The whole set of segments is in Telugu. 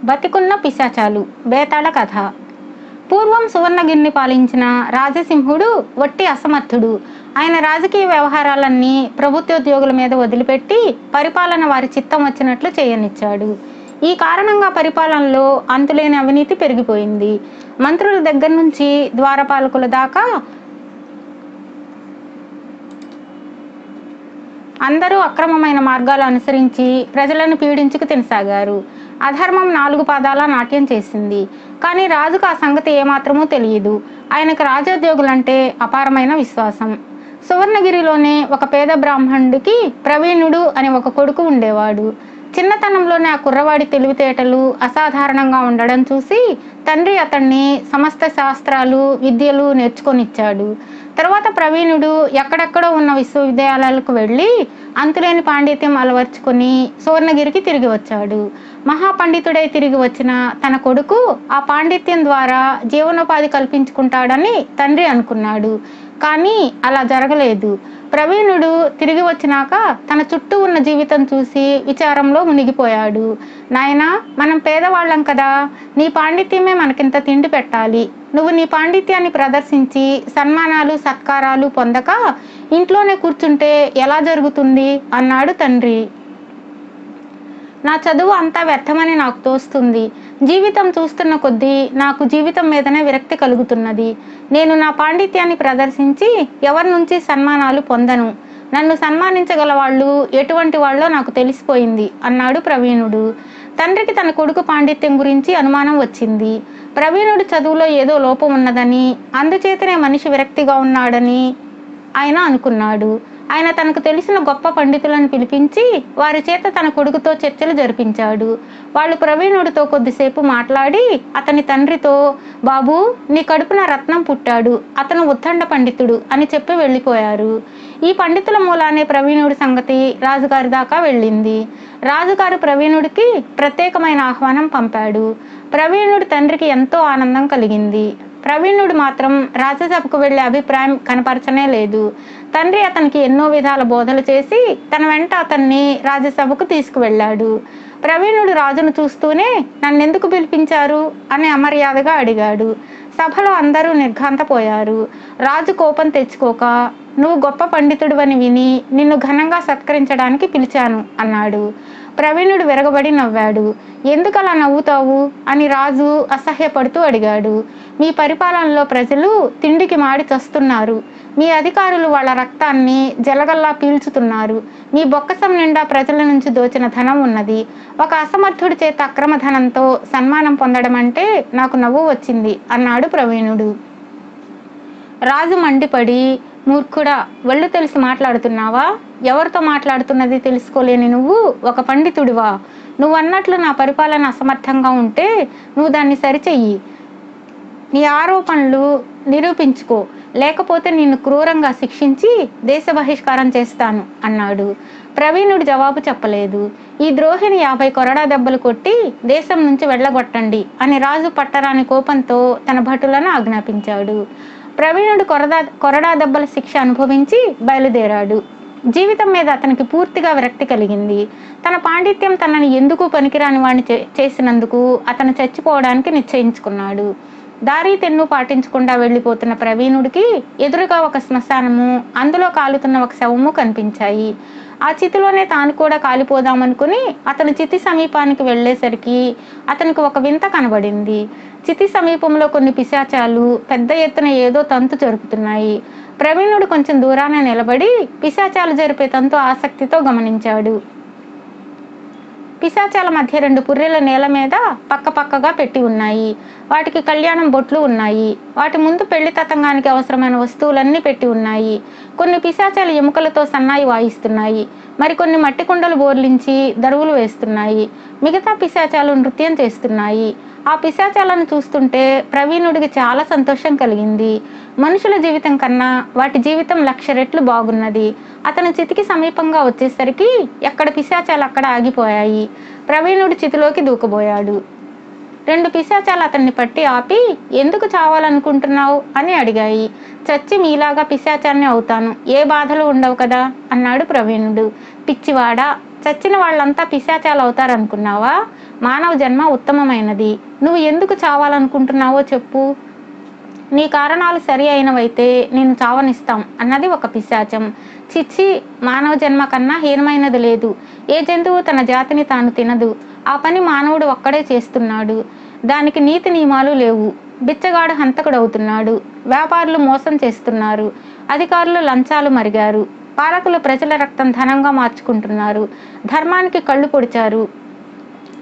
బతికున్న పిశాచాలు బేతాళ కథ. పూర్వం సువర్ణగిరిని పాలించిన రాజసింహుడు వట్టి అసమర్థుడు. ఆయన రాజకీయ వ్యవహారాలన్నీ ప్రభుత్వోద్యోగుల మీద వదిలిపెట్టి పరిపాలన వారి చిత్తం వచ్చినట్లు చేయనిచ్చాడు. ఈ కారణంగా పరిపాలనలో అంతులేని అవినీతి పెరిగిపోయింది. మంత్రుల దగ్గర నుంచి ద్వారపాలకుల దాకా అందరూ అక్రమమైన మార్గాలు అనుసరించి ప్రజలను పీడించుకు తినసాగారు. అధర్మం 4 పాదాల నాట్యం చేసింది. కానీ రాజుకు ఆ సంగతి ఏమాత్రమూ తెలియదు. ఆయనకు రాజోద్యోగులంటే అపారమైన విశ్వాసం. సువర్ణగిరిలోనే ఒక పేద బ్రాహ్మణుడికి ప్రవీణుడు అని ఒక కొడుకు ఉండేవాడు. చిన్నతనంలోనే ఆ కుర్రవాడి తెలివితేటలు అసాధారణంగా ఉండడం చూసి తండ్రి అతన్ని సమస్త శాస్త్రాలు విద్యలు నేర్చుకొనిచ్చాడు. తర్వాత ప్రవీణుడు ఎక్కడెక్కడో ఉన్న విశ్వవిద్యాలయాలకు వెళ్ళి అంతులేని పాండిత్యం అలవర్చుకొని సువర్ణగిరికి తిరిగి వచ్చాడు. మహాపండితుడై తిరిగి వచ్చిన తన కొడుకు ఆ పాండిత్యం ద్వారా జీవనోపాధి కల్పించుకుంటాడని తండ్రి అనుకున్నాడు. కానీ అలా జరగలేదు. ప్రవీణుడు తిరిగి వచ్చినాక తన చుట్టూ ఉన్న జీవితం చూసి విచారంలో మునిగిపోయాడు. నాయనా, మనం పేదవాళ్ళం కదా, నీ పాండిత్యమే మనకింత తిండి పెట్టాలి. నువ్వు నీ పాండిత్యాన్ని ప్రదర్శించి సన్మానాలు సత్కారాలు పొందక ఇంట్లోనే కూర్చుంటే ఎలా జరుగుతుంది అన్నాడు తండ్రి. నా చదువు అంతా వ్యర్థమని నాకు తోస్తుంది. జీవితం చూస్తున్న కొద్దీ నాకు జీవితం మీదనే విరక్తి కలుగుతున్నది. నేను నా పాండిత్యాన్ని ప్రదర్శించి ఎవరి నుంచి సన్మానాలు పొందను. నన్ను సన్మానించగల వాళ్ళు ఎటువంటి వాళ్ళో నాకు తెలిసిపోయింది అన్నాడు ప్రవీణుడు. తండ్రికి తన కొడుకు పాండిత్యం గురించి అనుమానం వచ్చింది. ప్రవీణుడు చదువులో ఏదో లోపం ఉన్నదని, అందుచేతనే మనిషి విరక్తిగా ఉన్నాడని ఆయన అనుకున్నాడు. ఆయన తనకు తెలిసిన గొప్ప పండితులను పిలిపించి వారి చేత తన కొడుకుతో చర్చలు జరిపించాడు. వాళ్ళు ప్రవీణుడితో కొద్దిసేపు మాట్లాడి అతని తండ్రితో, బాబు, నీ కడుపున రత్నం పుట్టాడు, అతను ఉద్దండ పండితుడు అని చెప్పి వెళ్ళిపోయారు. ఈ పండితుల మూలానే ప్రవీణుడి సంగతి రాజుగారి దాకా వెళ్ళింది. రాజుగారు ప్రవీణుడికి ప్రత్యేకమైన ఆహ్వానం పంపాడు. ప్రవీణుడి తండ్రికి ఎంతో ఆనందం కలిగింది. ప్రవీణుడు మాత్రం రాజ్యసభకు వెళ్లే అభిప్రాయం కనపరచనే లేదు. తండ్రి అతనికి ఎన్నో విధాల బోధలు చేసి తన వెంట అతన్ని రాజ్యసభకు తీసుకువెళ్ళాడు. ప్రవీణుడు రాజును చూస్తూనే నన్నెందుకు పిలిపించారు అని అమర్యాదగా అడిగాడు. సభలో అందరూ నిర్ఘాంతపోయారు. రాజు కోపం తెచ్చుకోక, నువ్వు గొప్ప పండితుడివని విని నిన్ను ఘనంగా సత్కరించడానికి పిలిచాను అన్నాడు. ప్రవీణుడు విరగబడి నవ్వాడు. ఎందుకలా నవ్వుతావు అని రాజు అసహ్యపడుతూ అడిగాడు. మీ పరిపాలనలో ప్రజలు తిండికి మాడి చస్తున్నారు. మీ అధికారులు వాళ్ళ రక్తాన్ని జలగల్లా పీల్చుతున్నారు. మీ బొక్కసం నిండా ప్రజల నుంచి దోచిన ధనం ఉన్నది. ఒక అసమర్థుడి చేత అక్రమ ధనంతో సన్మానం పొందడం అంటే నాకు నవ్వు వచ్చింది అన్నాడు ప్రవీణుడు. రాజు మండిపడి, మూర్ఖుడా, ఒళ్ళు తెలిసి మాట్లాడుతున్నావా? ఎవరితో మాట్లాడుతున్నది తెలుసుకోలేని నువ్వు ఒక పండితుడివా? నువ్వు అన్నట్లు నా పరిపాలన అసమర్థంగా ఉంటే నువ్వు దాన్ని సరిచెయ్యి. నీ ఆరోపణలు నిరూపించుకో, లేకపోతే నిన్ను క్రూరంగా శిక్షించి దేశ బహిష్కారం చేస్తాను అన్నాడు. ప్రవీణుడు జవాబు చెప్పలేదు. ఈ ద్రోహిని 50 కొరడా దెబ్బలు కొట్టి దేశం నుంచి వెళ్ళగొట్టండి అని రాజు పట్టరాని కోపంతో తన భటులను ఆజ్ఞాపించాడు. ప్రవీణుడు కొరడా దెబ్బల శిక్ష అనుభవించి బయలుదేరాడు. జీవితం మీద అతనికి పూర్తిగా విరక్తి కలిగింది. తన పాండిత్యం తనని ఎందుకు పనికిరాని వాడిని చేసినందుకు అతను చచ్చిపోవడానికి నిశ్చయించుకున్నాడు. దారి తెన్ను పాటించకుండా వెళ్ళిపోతున్న ప్రవీణుడికి ఎదురుగా ఒక శ్మశానము, అందులో కాలుతున్న ఒక శవము కనిపించాయి. ఆ చితిలోనే తాను కూడా కాలిపోదామనుకుని అతను చితి సమీపానికి వెళ్ళేసరికి అతనికి ఒక వింత కనబడింది. చితి సమీపంలో కొన్ని పిశాచాలు పెద్ద ఎత్తున ఏదో తంతు జరుపుతున్నాయి. ప్రవీణుడు కొంచెం దూరాన నిలబడి పిశాచాలు జరిపే తంతు ఆసక్తితో గమనించాడు. పిశాచాల మధ్య 2 పుర్రెల నేల మీద పక్కపక్కగా పెట్టి ఉన్నాయి. వాటికి కళ్యాణం బొట్లు ఉన్నాయి. వాటి ముందు పెళ్లి తతంగానికి అవసరమైన వస్తువులన్నీ పెట్టి ఉన్నాయి. కొన్ని పిశాచాలు ఎముకలతో సన్నాయి వాయిస్తున్నాయి. మరికొన్ని మట్టి కుండలు బోర్లించి దరువులు వేస్తున్నాయి. మిగతా పిశాచాలు నృత్యం చేస్తున్నాయి. ఆ పిశాచాలను చూస్తుంటే ప్రవీణుడికి చాలా సంతోషం కలిగింది. మనుషుల జీవితం కన్నా వాటి జీవితం 1,00,000 రెట్లు బాగున్నది. అతను చితికి సమీపంగా వచ్చేసరికి ఎక్కడ పిశాచాలు అక్కడ ఆగిపోయాయి. ప్రవీణుడు చితిలోకి దూకబోయాడు. 2 పిశాచాలు అతన్ని పట్టి ఆపి, ఎందుకు చావాలనుకుంటున్నావు అని అడిగాయి. చచ్చి మీలాగా పిశాచాన్ని అవుతాను, ఏ బాధలు ఉండవు కదా అన్నాడు ప్రవీణుడు. పిచ్చివాడా, చచ్చిన వాళ్ళంతా పిశాచాలు అవుతారనుకున్నావా? మానవ జన్మ ఉత్తమమైనది. నువ్వు ఎందుకు చావాలనుకుంటున్నావో చెప్పు. నీ కారణాలు సరి అయినవైతే నేను చావనిస్తాం అన్నది ఒక పిశాచం. చిచ్చి, మానవ జన్మ కన్నా హీనమైనది లేదు. ఏ జంతువు తన జాతిని తాను తినదు. ఆ పని మానవుడు ఒక్కడే చేస్తున్నాడు. దానికి నీతి నియమాలు లేవు. బిచ్చగాడు హంతకుడవుతున్నాడు. వ్యాపారులు మోసం చేస్తున్నారు. అధికారులు లంచాలు మరిగారు. పాలకులు ప్రజల రక్తం ధనంగా మార్చుకుంటున్నారు. ధర్మానికి కళ్ళు పొడిచారు.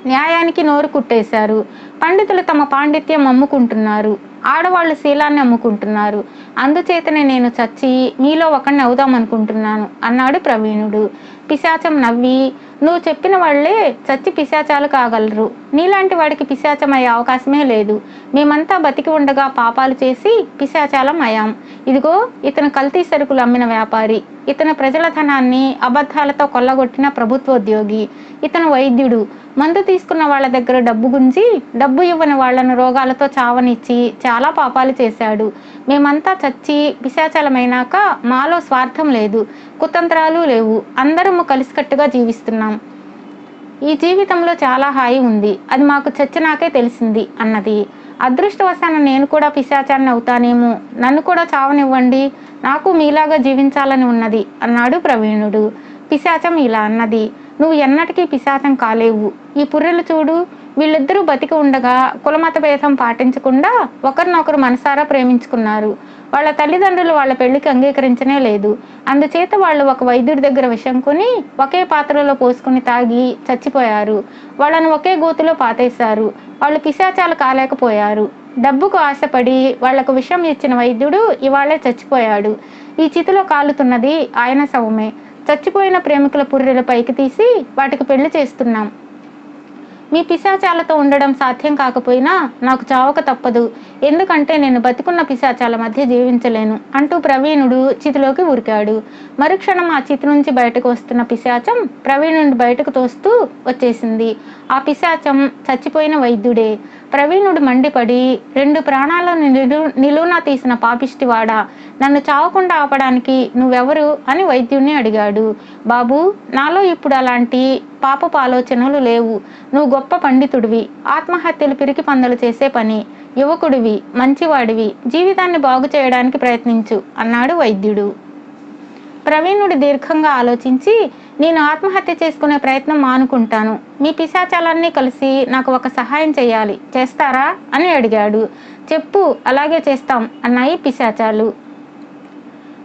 న్యాయానికి నోరు కుట్టేశారు. పండితులు తమ పాండిత్యం అమ్ముకుంటున్నారు. ఆడవాళ్ళు శీలాన్ని అమ్ముకుంటున్నారు. అందుచేతనే నేను చచ్చి మీలో ఒకడిని అవుదామనుకుంటున్నాను అన్నాడు ప్రవీణుడు. పిశాచం నవ్వి, నువ్వు చెప్పిన వాళ్లే చచ్చి పిశాచాలు కాగలరు. నీలాంటి వాడికి పిశాచం అయ్యే అవకాశమే లేదు. మేమంతా బతికి ఉండగా పాపాలు చేసి పిశాచాలం అయ్యాం. ఇదిగో ఇతను కల్తీ సరుకులు అమ్మిన వ్యాపారి. ఇతను ప్రజల ధనాన్ని అబద్ధాలతో కొల్లగొట్టిన ప్రభుత్వోద్యోగి. ఇతను వైద్యుడు. మందు తీసుకున్న వాళ్ళ దగ్గర డబ్బు గుంజి డబ్బు ఇవ్వని వాళ్లను రోగాలతో చావనిచ్చి చాలా పాపాలు చేశాడు. మేమంతా చచ్చి పిశాచలమైనాక మాలో స్వార్థం లేదు, కుతంత్రాలు లేవు. అందరము కలిసికట్టుగా జీవిస్తున్నాం. ఈ జీవితంలో చాలా హాయి ఉంది. అది మాకు చచ్చినాకే తెలిసింది అన్నది. అదృష్టవశాన నేను కూడా పిశాచాన్ని అవుతానేమో. నన్ను కూడా చావనివ్వండి. నాకు మీలాగా జీవించాలని ఉన్నది అన్నాడు ప్రవీణుడు. పిశాచం ఇలా అన్నది, నువ్వు ఎన్నటికీ పిశాచం కాలేవు. ఈ పుర్రెలు చూడు. వీళ్ళిద్దరూ బతికి ఉండగా కులమత భేదం పాటించకుండా ఒకరినొకరు మనసారా ప్రేమించుకున్నారు. వాళ్ళ తల్లిదండ్రులు వాళ్ళ పెళ్లికి అంగీకరించనే లేదు. అందుచేత వాళ్ళు ఒక వైద్యుడి దగ్గర విషం కొని ఒకే పాత్రలో పోసుకుని తాగి చచ్చిపోయారు. వాళ్ళను ఒకే గోతిలో పాతేశారు. వాళ్ళు పిశాచాలు కాలేకపోయారు. డబ్బుకు ఆశపడి వాళ్లకు విషం ఇచ్చిన వైద్యుడు ఇవాళే చచ్చిపోయాడు. ఈ చితిలో కాలుతున్నది ఆయన శవమే. చచ్చిపోయిన ప్రేమికుల పుర్రెలు పైకి తీసి వాటికి పెళ్లి చేస్తున్నాం. మీ పిశాచాలతో ఉండడం సాధ్యం కాకపోయినా నాకు చావక తప్పదు. ఎందుకంటే నేను బతికున్న పిశాచాల మధ్య జీవించలేను అంటూ ప్రవీణుడు చితిలోకి ఉరికాడు. మరుక్షణం ఆ చితి నుంచి బయటకు వస్తున్న పిశాచం ప్రవీణుడిని బయటకు తోస్తూ వచ్చేసింది. ఆ పిశాచం చచ్చిపోయిన వైద్యుడే. ప్రవీణుడు మండిపడి, 2 ప్రాణాలను నిలువునా తీసిన పాపిష్టివాడా, నన్ను చావకుండా ఆపడానికి నువ్వెవరు అని వైద్యుడిని అడిగాడు. బాబు, నాలో ఇప్పుడు అలాంటి పాపపు ఆలోచనలు లేవు. నువ్వు గొప్ప పండితుడివి. ఆత్మహత్యలు పిరికి పందలు చేసే పని. యువకుడివి, మంచివాడివి. జీవితాన్ని బాగు చేయడానికి ప్రయత్నించు అన్నాడు వైద్యుడు. ప్రవీణుడు దీర్ఘంగా ఆలోచించి, నేను ఆత్మహత్య చేసుకునే ప్రయత్నం మానుకుంటాను. మీ పిశాచాలన్నీ కలిసి నాకు ఒక సహాయం చేయాలి, చేస్తారా అని అడిగాడు. చెప్పు, అలాగే చేస్తాం అన్నాయి పిశాచాలు.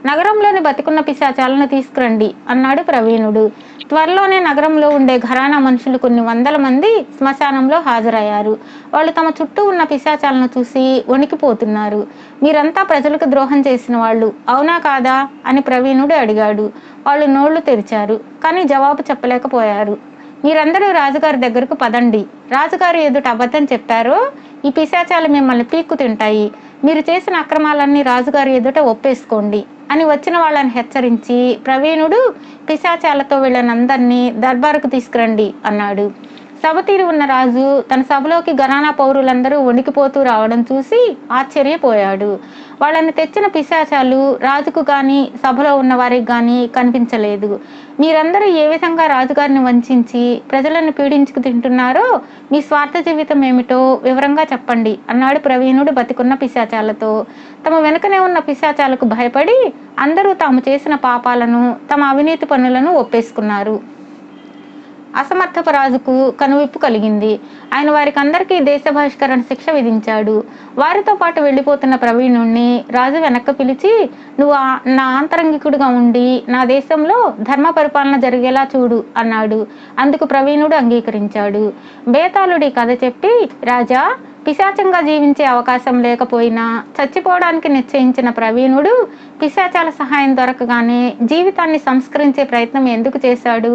నగరంలోని బతికున్న పిశాచాలను తీసుకురండి అన్నాడు ప్రవీణుడు. త్వరలోనే నగరంలో ఉండే ఘరానా మనుషులు కొన్ని 100 మంది శ్మశానంలో హాజరయ్యారు. వాళ్ళు తమ చుట్టూ ఉన్న పిశాచాలను చూసి వణికిపోతున్నారు. మీరంతా ప్రజలకు ద్రోహం చేసిన వాళ్ళు, అవునా కాదా అని ప్రవీణుడు అడిగాడు. వాళ్ళు నోళ్లు తెరిచారు, కానీ జవాబు చెప్పలేకపోయారు. మీరందరూ రాజుగారి దగ్గరకు పదండి. రాజుగారు ఎదుట అబద్ధం చెప్పారో ఈ పిశాచాలు మిమ్మల్ని పీక్కు తింటాయి. మీరు చేసిన అక్రమాలన్నీ రాజుగారి ఎదుట ఒప్పేసుకోండి అని వచ్చిన వాళ్ళని హెచ్చరించి ప్రవీణుడు పిశాచాలతో వీళ్ళనందరినీ దర్బారుకు తీసుకురండి అన్నాడు. సభ తీరి ఉన్న రాజు తన సభలోకి ఘరానా పౌరులందరూ వణికిపోతూ రావడం చూసి ఆశ్చర్యపోయాడు. వాళ్ళని తెచ్చిన పిశాచాలు రాజుకు గాని సభలో ఉన్న వారికి గాని కనిపించలేదు. మీరందరూ ఏ విధంగా రాజుగారిని వంచించి ప్రజలను పీడించుకు తింటున్నారో మీ స్వార్థ జీవితం ఏమిటో వివరంగా చెప్పండి అన్నాడు ప్రవీణుడు బతికున్న పిశాచాలతో. తమ వెనుకనే ఉన్న పిశాచాలకు భయపడి అందరూ తాము చేసిన పాపాలను, తమ అవినీతి పనులను ఒప్పేసుకున్నారు. అసమర్థపు రాజుకు కనువిప్పు కలిగింది. ఆయన వారికి అందరికీ దేశ బహిష్కరణ శిక్ష విధించాడు. వారితో పాటు వెళ్ళిపోతున్న ప్రవీణుణ్ణి రాజు వెనక్కి పిలిచి, నువ్వు నా ఆంతరంగికుడిగా ఉండి నా దేశంలో ధర్మ పరిపాలన జరిగేలా చూడు అన్నాడు. అందుకు ప్రవీణుడు అంగీకరించాడు. బేతాళుడి కథ చెప్పి, రాజా, పిశాచంగా జీవించే అవకాశం లేకపోయినా చచ్చిపోవడానికి నిశ్చయించిన ప్రవీణుడు పిశాచాల సహాయం దొరకగానే జీవితాన్ని సంస్కరించే ప్రయత్నం ఎందుకు చేశాడు?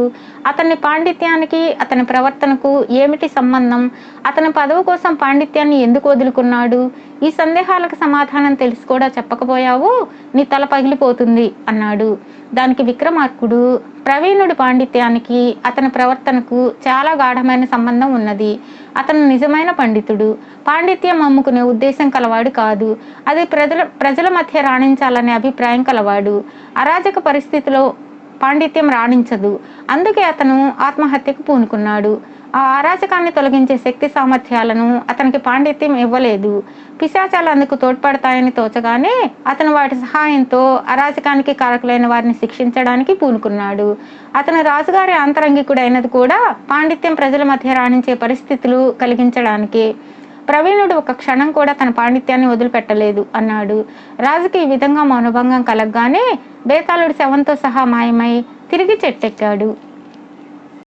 అతని పాండిత్యానికి అతని ప్రవర్తనకు ఏమిటి సంబంధం? అతని పదవి కోసం పాండిత్యాన్ని ఎందుకు వదులుకున్నాడు? ఈ సందేహాలకు సమాధానం తెలిసి కూడా చెప్పకపోయావు, నీ తల పగిలిపోతుంది అన్నాడు. దానికి విక్రమార్కుడు, ప్రవీణుడి పాండిత్యానికి అతని ప్రవర్తనకు చాలా గాఢమైన సంబంధం ఉన్నది. అతను నిజమైన పండితుడు. పాండిత్యం అమ్ముకునే ఉద్దేశం కలవాడు కాదు. అది ప్రజల మధ్య రాణించాలనే అభిప్రాయం కలవాడు. అరాజక పరిస్థితిలో పాండిత్యం రాణించదు. అందుకే అతను ఆత్మహత్యకు పూనుకున్నాడు. ఆ అరాచకాన్ని తొలగించే శక్తి సామర్థ్యాలను అతనికి పాండిత్యం ఇవ్వలేదు. పిశాచాలు అందుకు తోడ్పడతాయని తోచగానే అతను వాటి సహాయంతో అరాచకానికి కారకులైన వారిని శిక్షించడానికి పూనుకున్నాడు. అతను రాజుగారి అంతరంగికుడైనది కూడా పాండిత్యం ప్రజల మధ్య రాణించే పరిస్థితులు కలిగించడానికి. ప్రవీణుడు ఒక క్షణం కూడా తన పాండిత్యాన్ని వదిలిపెట్టలేదు అన్నాడు. రాజుకి ఈ విధంగా మౌనభంగం కలగగానే బేతాళుడు శవంతో సహా మాయమై తిరిగి చెట్టెక్కాడు.